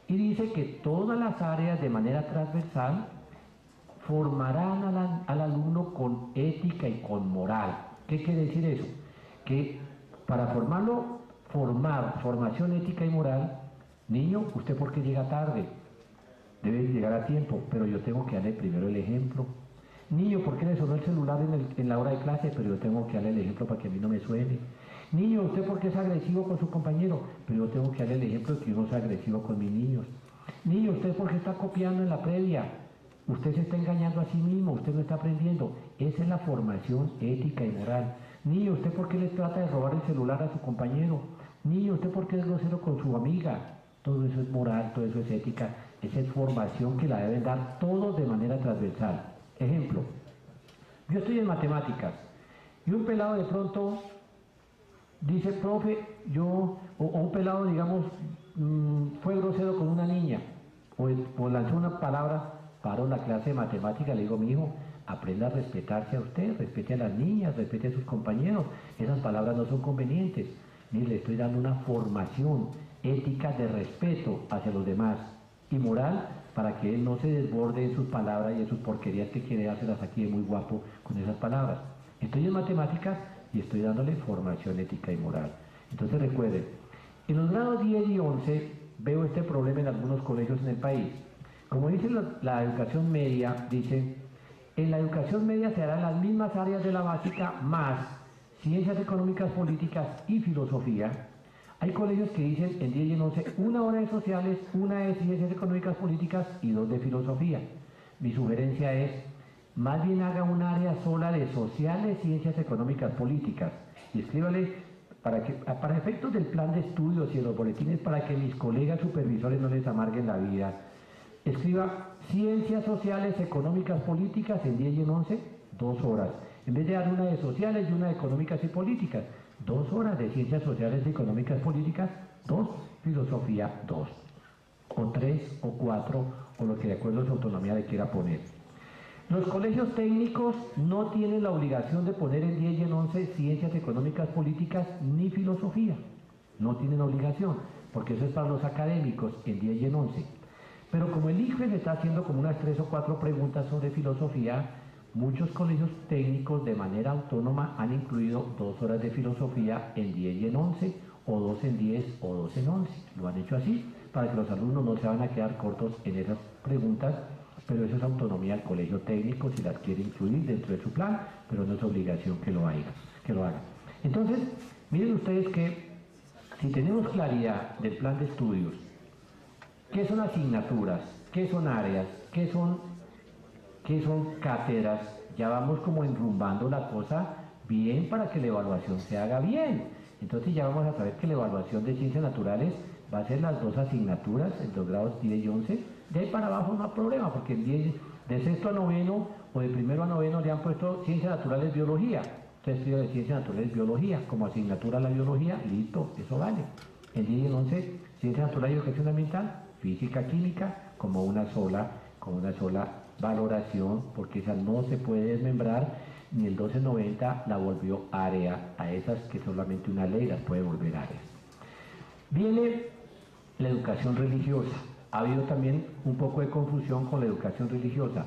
y dice que todas las áreas de manera transversal formarán al alumno con ética y con moral. ¿Qué quiere decir eso? Que para formación ética y moral, niño, ¿usted por qué llega tarde? Debe llegar a tiempo, pero yo tengo que darle primero el ejemplo. Niño, ¿por qué le sonó el celular en la hora de clase? Pero yo tengo que darle el ejemplo para que a mí no me suene. Niño, ¿usted por qué es agresivo con su compañero? Pero yo tengo que darle el ejemplo de que yo no soy agresivo con mis niños. Niño, ¿usted por qué está copiando en la previa? Usted se está engañando a sí mismo, usted no está aprendiendo. Esa es la formación ética y moral. Niño, ¿usted por qué le trata de robar el celular a su compañero? Niño, ¿usted por qué es grosero con su amiga? Todo eso es moral, todo eso es ética, esa es formación que la deben dar todos de manera transversal. Ejemplo, yo estoy en matemáticas y un pelado de pronto dice, profe, o un pelado, digamos, fue grosero con una niña o lanzó una palabra, paro la clase de matemáticas, le digo, mi hijo, aprenda a respetarse a usted, respete a las niñas, respete a sus compañeros, esas palabras no son convenientes. Mire, le estoy dando una formación ética de respeto hacia los demás y moral para que él no se desborde en sus palabras y en sus porquerías que quiere hacerlas aquí de muy guapo con esas palabras. Estoy en matemáticas y estoy dándole formación ética y moral. Entonces recuerden, en los grados 10 y 11 veo este problema en algunos colegios en el país. Como dice la educación media, dice, en la educación media se harán las mismas áreas de la básica más ciencias económicas, políticas y filosofía. Hay colegios que dicen en 10 y en 11 una hora de sociales, una de ciencias económicas, políticas y 2 de filosofía. Mi sugerencia es, más bien haga un área sola de sociales, ciencias económicas, políticas y escríbale para efectos del plan de estudios y de los boletines para que mis colegas supervisores no les amarguen la vida. Escriba ciencias sociales, económicas, políticas en 10 y en 11, 2 horas. En vez de dar una de sociales y una de económicas y políticas, 2 horas de ciencias sociales, económicas, políticas, 2, filosofía, 2, o 3 o 4, o lo que de acuerdo a su autonomía le quiera poner. Los colegios técnicos no tienen la obligación de poner en 10 y en 11 ciencias económicas, políticas, ni filosofía. No tienen obligación, porque eso es para los académicos en 10 y en 11. Pero como el ICFES está haciendo como unas 3 o 4 preguntas sobre filosofía, muchos colegios técnicos de manera autónoma han incluido 2 horas de filosofía en 10 y en 11, o 2 en 10 o 2 en 11. Lo han hecho así, para que los alumnos no se van a quedar cortos en esas preguntas, pero eso es autonomía del colegio técnico si las quiere incluir dentro de su plan, pero no es obligación que lo haga. Entonces, miren ustedes que si tenemos claridad del plan de estudios, qué son asignaturas, qué son áreas, qué son cátedras, ya vamos como enrumbando la cosa bien para que la evaluación se haga bien. Entonces ya vamos a saber que la evaluación de ciencias naturales va a ser las 2 asignaturas en los grados 10 y 11. De ahí para abajo no hay problema, porque de sexto a noveno o de primero a noveno le han puesto ciencias naturales, biología. Entonces estudio de ciencias naturales, biología, como asignatura a la biología, listo, eso vale. En 10 y en 11, ciencias naturales y educación ambiental, física, química, como una sola valoración, porque esa no se puede desmembrar, ni el 1290 la volvió área a esas que solamente una ley las puede volver áreas. Viene la educación religiosa. Ha habido también un poco de confusión con la educación religiosa.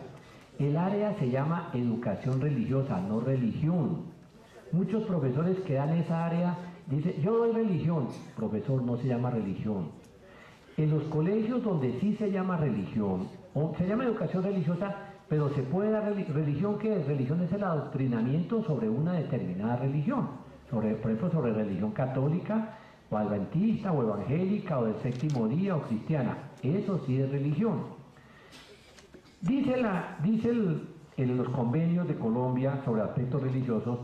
El área se llama educación religiosa, no religión. Muchos profesores que dan esa área dicen, yo doy religión. Profesor, no se llama religión. En los colegios donde sí se llama religión, o se llama educación religiosa, pero se puede dar religión, ¿qué es? Religión es el adoctrinamiento sobre una determinada religión, por ejemplo, sobre religión católica, o adventista, o evangélica, o del séptimo día, o cristiana. Eso sí es religión. Dice en los convenios de Colombia sobre aspectos religiosos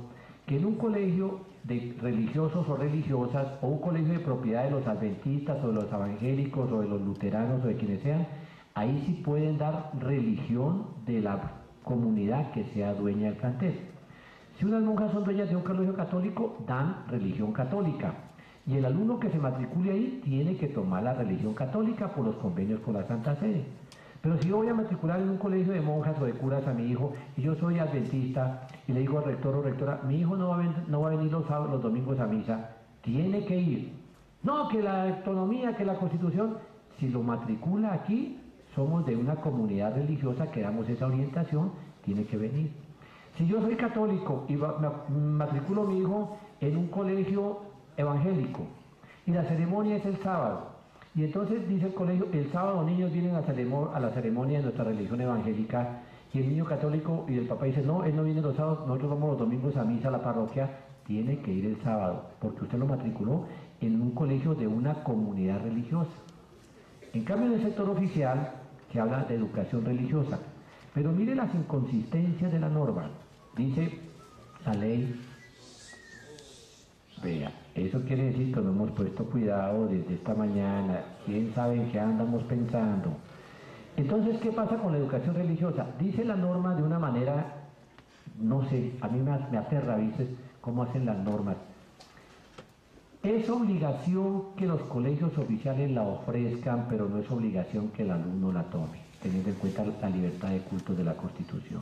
que en un colegio de religiosos o religiosas, o un colegio de propiedad de los adventistas, o de los evangélicos, o de los luteranos, o de quienes sean, ahí sí pueden dar religión de la comunidad que sea dueña del plantel. Si unas monjas son dueñas de un colegio católico, dan religión católica. Y el alumno que se matricule ahí tiene que tomar la religión católica por los convenios con la Santa Sede. Pero si yo voy a matricular en un colegio de monjas o de curas a mi hijo, y yo soy adventista, y le digo al rector o rectora, mi hijo no va a venir los domingos a misa, tiene que ir. No, que la autonomía, que la Constitución, si lo matricula aquí, somos de una comunidad religiosa que damos esa orientación, tiene que venir. Si yo soy católico y matriculo a mi hijo en un colegio evangélico y la ceremonia es el sábado, y entonces dice el colegio, el sábado niños vienen a la ceremonia de nuestra religión evangélica, y el niño católico y el papá dice, no, él no viene los sábados, nosotros vamos los domingos a misa a la parroquia, tiene que ir el sábado, porque usted lo matriculó en un colegio de una comunidad religiosa. En cambio, en el sector oficial se habla de educación religiosa. Pero mire las inconsistencias de la norma. Dice la ley, vea, eso quiere decir que no hemos puesto cuidado desde esta mañana, quién sabe en qué andamos pensando. Entonces, ¿qué pasa con la educación religiosa? Dice la norma de una manera, no sé, a mí me aterra a veces cómo hacen las normas. Es obligación que los colegios oficiales la ofrezcan, pero no es obligación que el alumno la tome, teniendo en cuenta la libertad de culto de la Constitución.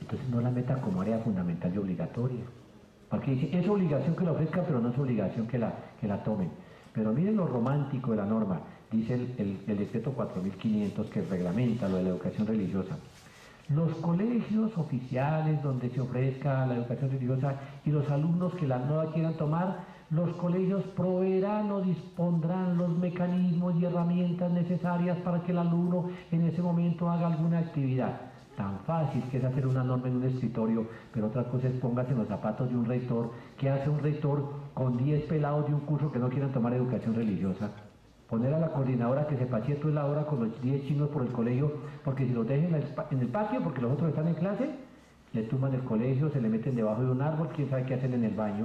Entonces no la meta como área fundamental y obligatoria. Porque dice, es obligación que la ofrezcan, pero no es obligación que la tomen. Pero miren lo romántico de la norma, dice el decreto 4500 que reglamenta lo de la educación religiosa. Los colegios oficiales donde se ofrezca la educación religiosa y los alumnos que no la quieran tomar, los colegios proveerán o dispondrán los mecanismos y herramientas necesarias para que el alumno en ese momento haga alguna actividad. Tan fácil que es hacer una norma en un escritorio, pero otra cosa es póngase en los zapatos de un rector. ¿Qué hace un rector con 10 pelados de un curso que no quieran tomar educación religiosa? Poner a la coordinadora que se pasee toda la hora con los 10 chinos por el colegio, porque si los dejen en el patio, porque los otros están en clase, le tumban el colegio, se le meten debajo de un árbol, quién sabe qué hacen en el baño.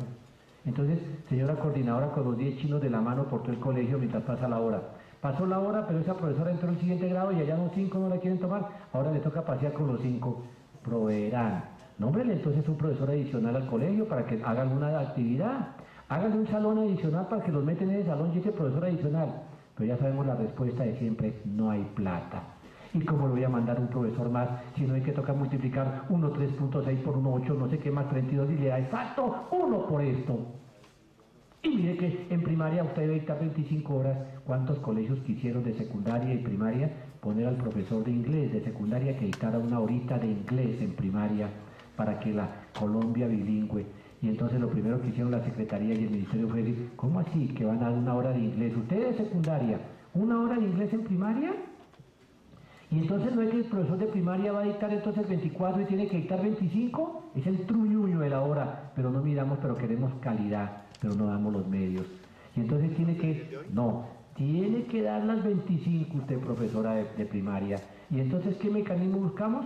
Entonces, señora coordinadora, con los 10 chinos de la mano por todo el colegio mientras pasa la hora. Pasó la hora, pero esa profesora entró en el siguiente grado y allá los 5 no la quieren tomar, ahora le toca pasear con los 5. Proveerán. Nómbrele entonces un profesor adicional al colegio para que haga alguna actividad. Háganle un salón adicional para que los meten en el salón y ese profesor adicional. Pero ya sabemos la respuesta de siempre, no hay plata. ¿Y cómo le voy a mandar un profesor más si no hay que tocar multiplicar 1 3.6 por 1 8, no sé qué más 32 y le da exacto 1 por esto? Y mire que en primaria usted debe dictar 25 horas. ¿Cuántos colegios quisieron de secundaria y primaria poner al profesor de inglés de secundaria que dictara una horita de inglés en primaria para que la Colombia bilingüe? Y entonces lo primero que hicieron la Secretaría y el Ministerio fue decir, ¿cómo así que van a dar una hora de inglés? ¿Usted de secundaria, una hora de inglés en primaria? Y entonces no es que el profesor de primaria va a dictar entonces 24 y tiene que dictar 25, es el truñuño de la hora, pero no miramos, pero queremos calidad, pero no damos los medios. Y entonces tiene que dar las 25 usted, profesora de primaria. Y entonces, ¿qué mecanismo buscamos?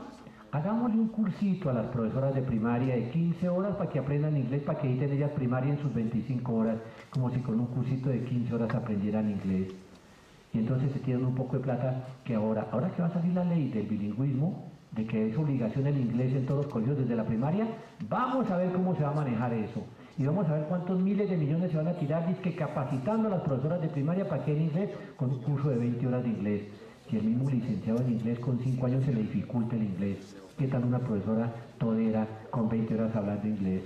Hagámosle un cursito a las profesoras de primaria de 15 horas para que aprendan inglés, para que editen ellas primaria en sus 25 horas, como si con un cursito de 15 horas aprendieran inglés. Y entonces se tienen un poco de plata que ahora que va a salir la ley del bilingüismo, de que es obligación el inglés en todos los colegios desde la primaria, vamos a ver cómo se va a manejar eso. Y vamos a ver cuántos miles de millones se van a tirar, que capacitando a las profesoras de primaria para que den inglés con un curso de 20 horas de inglés. Si el mismo licenciado en inglés con 5 años se le dificulta el inglés, ¿qué tal una profesora todera con 20 horas hablando inglés?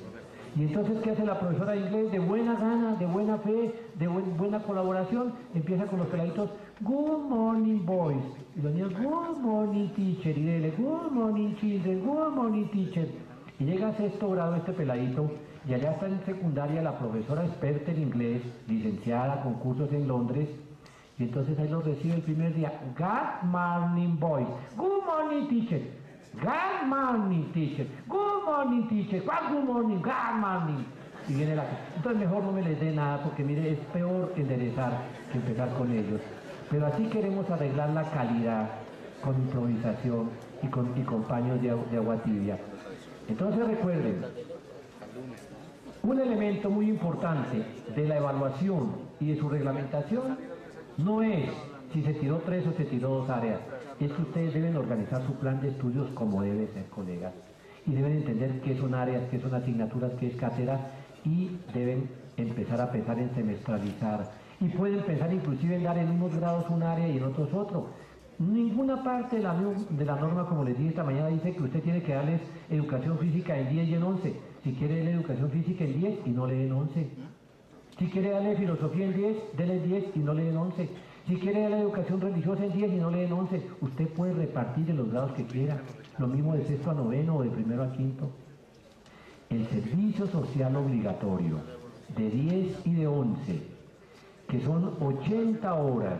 Y entonces, ¿qué hace la profesora de inglés? De buena gana, de buena fe, de buena colaboración, empieza con los peladitos, good morning boys, y los niños, good morning teacher, y dele, good morning children, good morning teacher. Y llega a sexto grado este peladito, y allá está en secundaria la profesora experta en inglés, licenciada con cursos en Londres, y entonces ahí lo recibe el primer día, good morning boys, good morning teacher. Good morning, teacher. Good morning, teacher. Good morning, good morning. Y viene la... Entonces mejor no me les dé nada porque mire, es peor enderezar que empezar con ellos. Pero así queremos arreglar la calidad con improvisación y con paños de agua tibia. Entonces recuerden, un elemento muy importante de la evaluación y de su reglamentación no es si se tiró 3 o se tiró 2 áreas. Es que ustedes deben organizar su plan de estudios como debe ser, colegas, y deben entender qué son áreas, qué son asignaturas, qué es cátedra, y deben empezar a pensar en semestralizar, y pueden pensar inclusive en dar en unos grados un área y en otros otro. Ninguna parte de la norma, como les dije esta mañana, dice que usted tiene que darles educación física en 10 y en 11. Si quiere darle educación física en 10 y no le den 11. Si quiere darle filosofía en 10, déle 10 y no le den 11. Si quiere la educación religiosa en 10 y no le den 11, usted puede repartir en los grados que quiera. Lo mismo de sexto a noveno o de primero a quinto. El servicio social obligatorio de 10 y de 11, que son 80 horas,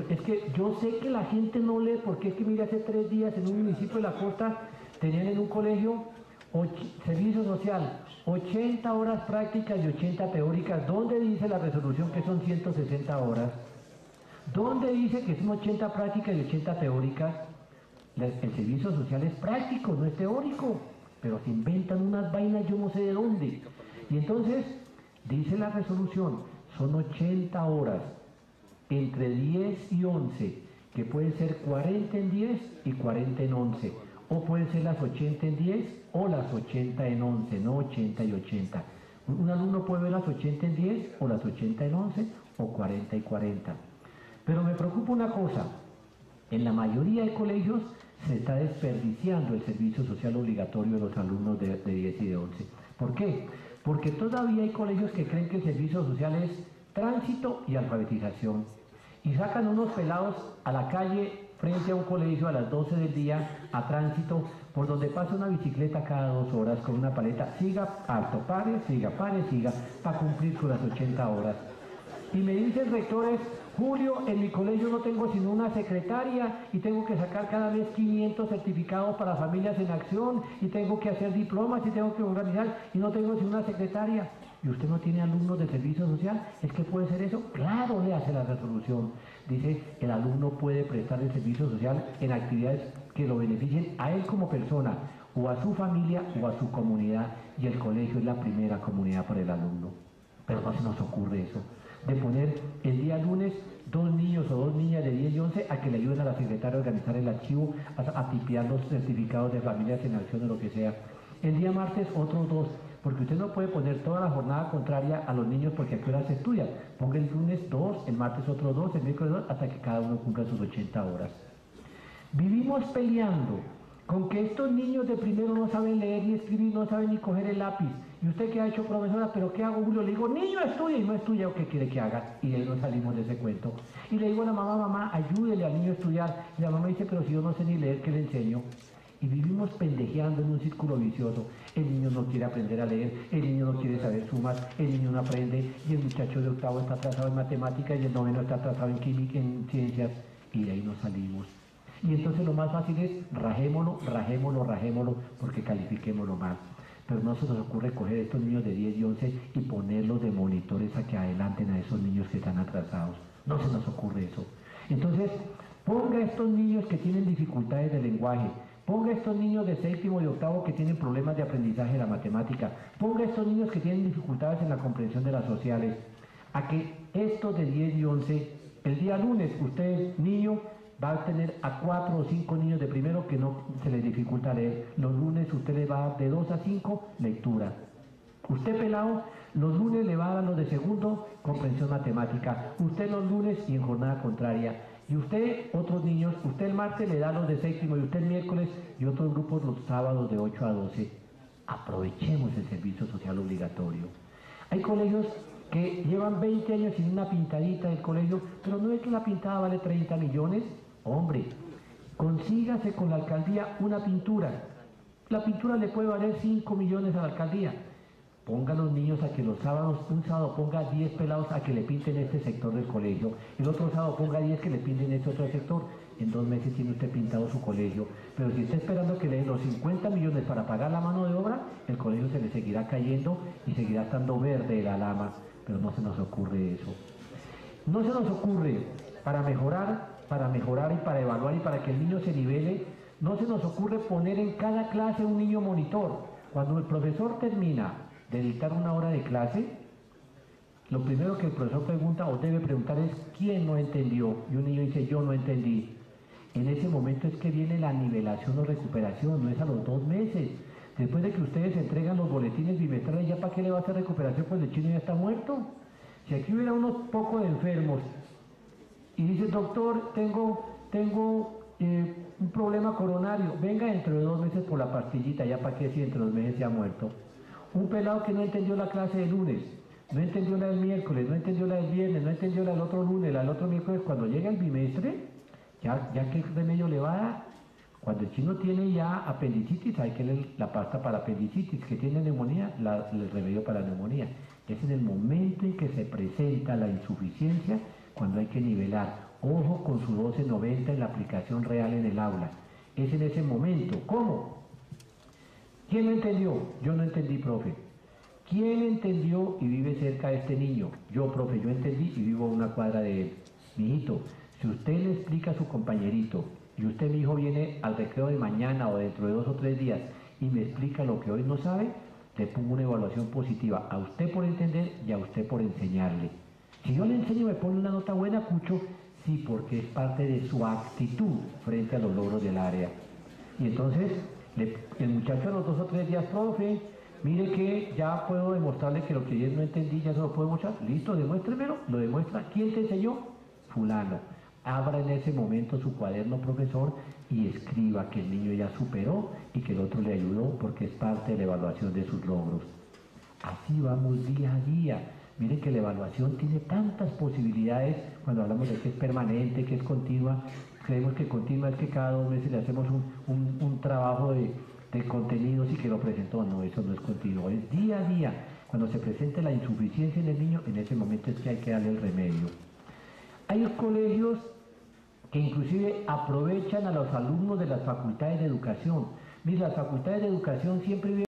Es que yo sé que la gente no lee, porque es que mire, hace 3 días en un municipio de la costa tenían en un colegio servicio social, 80 horas prácticas y 80 teóricas. ¿Dónde dice la resolución que son 160 horas? ¿Dónde dice que son 80 prácticas y 80 teóricas? El servicio social es práctico, no es teórico, pero se inventan unas vainas yo no sé de dónde. Y entonces, dice la resolución, son 80 horas, entre 10 y 11, que pueden ser 40 en 10 y 40 en 11, o pueden ser las 80 en 10 o las 80 en 11, no 80 y 80. Un alumno puede ver las 80 en 10 o las 80 en 11 o 40 y 40. Pero me preocupa una cosa, en la mayoría de colegios se está desperdiciando el servicio social obligatorio de los alumnos de 10 y de 11. ¿Por qué? Porque todavía hay colegios que creen que el servicio social es tránsito y alfabetización. Y sacan unos pelados a la calle frente a un colegio a las 12 del día a tránsito, por donde pasa una bicicleta cada 2 horas con una paleta, siga, alto, pare, siga, para cumplir con las 80 horas. Y me dicen rectores, Julio, en mi colegio no tengo sino una secretaria y tengo que sacar cada mes 500 certificados para familias en acción y tengo que hacer diplomas y tengo que organizar y no tengo sino una secretaria. ¿Y usted no tiene alumnos de servicio social? ¿Es que puede ser eso? Claro, le hace la resolución. Dice, el alumno puede prestar el servicio social en actividades que lo beneficien a él como persona, o a su familia, o a su comunidad, y el colegio es la primera comunidad para el alumno. Pero no se nos ocurre eso, de poner el día lunes 2 niños o 2 niñas de 10 y 11 a que le ayuden a la secretaria a organizar el archivo, a tipear los certificados de familias en acción o lo que sea. El día martes otros 2, porque usted no puede poner toda la jornada contraria a los niños porque a qué hora se estudia. Ponga el lunes 2, el martes otros 2, el miércoles 2, hasta que cada uno cumpla sus 80 horas. Vivimos peleando con que estos niños de primero no saben leer ni escribir, no saben ni coger el lápiz. Y usted que ha hecho, profesora, ¿pero qué hago, Julio? Le digo, niño, estudia, y no estudia, ¿o qué quiere que haga? Y de ahí no salimos de ese cuento. Y le digo a la mamá, ayúdele al niño a estudiar. Y la mamá dice, pero si yo no sé ni leer, ¿qué le enseño? Y vivimos pendejeando en un círculo vicioso. El niño no quiere aprender a leer, el niño no quiere saber sumas, el niño no aprende, y el muchacho de octavo está atrasado en matemáticas, y el noveno está atrasado en química, en ciencias, y de ahí no salimos. Y entonces lo más fácil es rajémoslo, porque califiquémoslo mal. Pero no se nos ocurre coger a estos niños de 10 y 11 y ponerlos de monitores a que adelanten a esos niños que están atrasados. No se nos ocurre eso. Entonces, ponga a estos niños que tienen dificultades de lenguaje, ponga a estos niños de séptimo y octavo que tienen problemas de aprendizaje de la matemática, ponga a estos niños que tienen dificultades en la comprensión de las sociales, a que estos de 10 y 11, el día lunes, usted, niño, va a tener a 4 o 5 niños de primero que no se les dificulta leer. Los lunes usted le va a dar de 2 a 5 lectura. Usted pelado, los lunes le va a dar los de segundo comprensión matemática. Usted los lunes y en jornada contraria. Y usted, otros niños, usted el martes le da los de séptimo y usted el miércoles y otros grupos los sábados de 8 a 12. Aprovechemos el servicio social obligatorio. Hay colegios que llevan 20 años sin una pintadita del colegio, pero no es que la pintada vale 30 millones. Hombre, consígase con la alcaldía una pintura. La pintura le puede valer 5 millones a la alcaldía. Ponga a los niños a que los sábados, un sábado ponga 10 pelados a que le pinten este sector del colegio, el otro sábado ponga 10 que le pinten este otro sector. En 2 meses tiene usted pintado su colegio. Pero si está esperando que le den los 50 millones para pagar la mano de obra, el colegio se le seguirá cayendo y seguirá estando verde la lama. Pero no se nos ocurre eso. No se nos ocurre para mejorar y para evaluar y para que el niño se nivele, no se nos ocurre poner en cada clase un niño monitor. Cuando el profesor termina de dictar una hora de clase, lo primero que el profesor pregunta o debe preguntar es ¿quién no entendió? Y un niño dice yo no entendí. En ese momento es que viene la nivelación o recuperación, no es a los 2 meses. Después de que ustedes entregan los boletines bimestrales, ¿ya para qué le va a hacer recuperación? Pues el chino ya está muerto. Si aquí hubiera unos pocos de enfermos y dice, doctor, tengo un problema coronario, venga dentro de 2 meses por la pastillita, ya para qué si dentro de 2 meses se ha muerto. Un pelado que no entendió la clase de lunes, no entendió la del miércoles, no entendió la del viernes, no entendió la del otro lunes, la del otro miércoles, cuando llega el bimestre, ya qué remedio le va a dar. Cuando el chino tiene ya apendicitis, hay que leer la pasta para apendicitis, que tiene neumonía, el remedio para la neumonía. Es en el momento en que se presenta la insuficiencia cuando hay que nivelar Ojo con su 1290 en la aplicación real en el aula. Es en ese momento. ¿Cómo? ¿Quién lo entendió? Yo no entendí, profe. ¿Quién entendió y vive cerca de este niño? Yo, profe, yo entendí y vivo a una cuadra de él. Mijito, si usted le explica a su compañerito y usted, mi hijo, viene al recreo de mañana o dentro de 2 o 3 días y me explica lo que hoy no sabe, le pongo una evaluación positiva a usted por entender y a usted por enseñarle. Si yo le enseño y me pone una nota buena, Cucho, sí, porque es parte de su actitud frente a los logros del área. Y entonces, el muchacho a los 2 o 3 días, profe, mire que ya puedo demostrarle que lo que ayer no entendí ya se lo puedo mostrar. Listo, demuéstremelo, lo demuestra. ¿Quién te enseñó? Fulano. Abra en ese momento su cuaderno, profesor, y escriba que el niño ya superó y que el otro le ayudó porque es parte de la evaluación de sus logros. Así vamos día a día. Miren que la evaluación tiene tantas posibilidades cuando hablamos de que es permanente, que es continua. Creemos que continua es que cada 2 meses le hacemos un trabajo de contenidos y que lo presentó. No, eso no es continuo, es día a día. Cuando se presente la insuficiencia en el niño, en ese momento es que hay que darle el remedio. Hay colegios que inclusive aprovechan a los alumnos de las facultades de educación. Mira, las facultades de educación siempre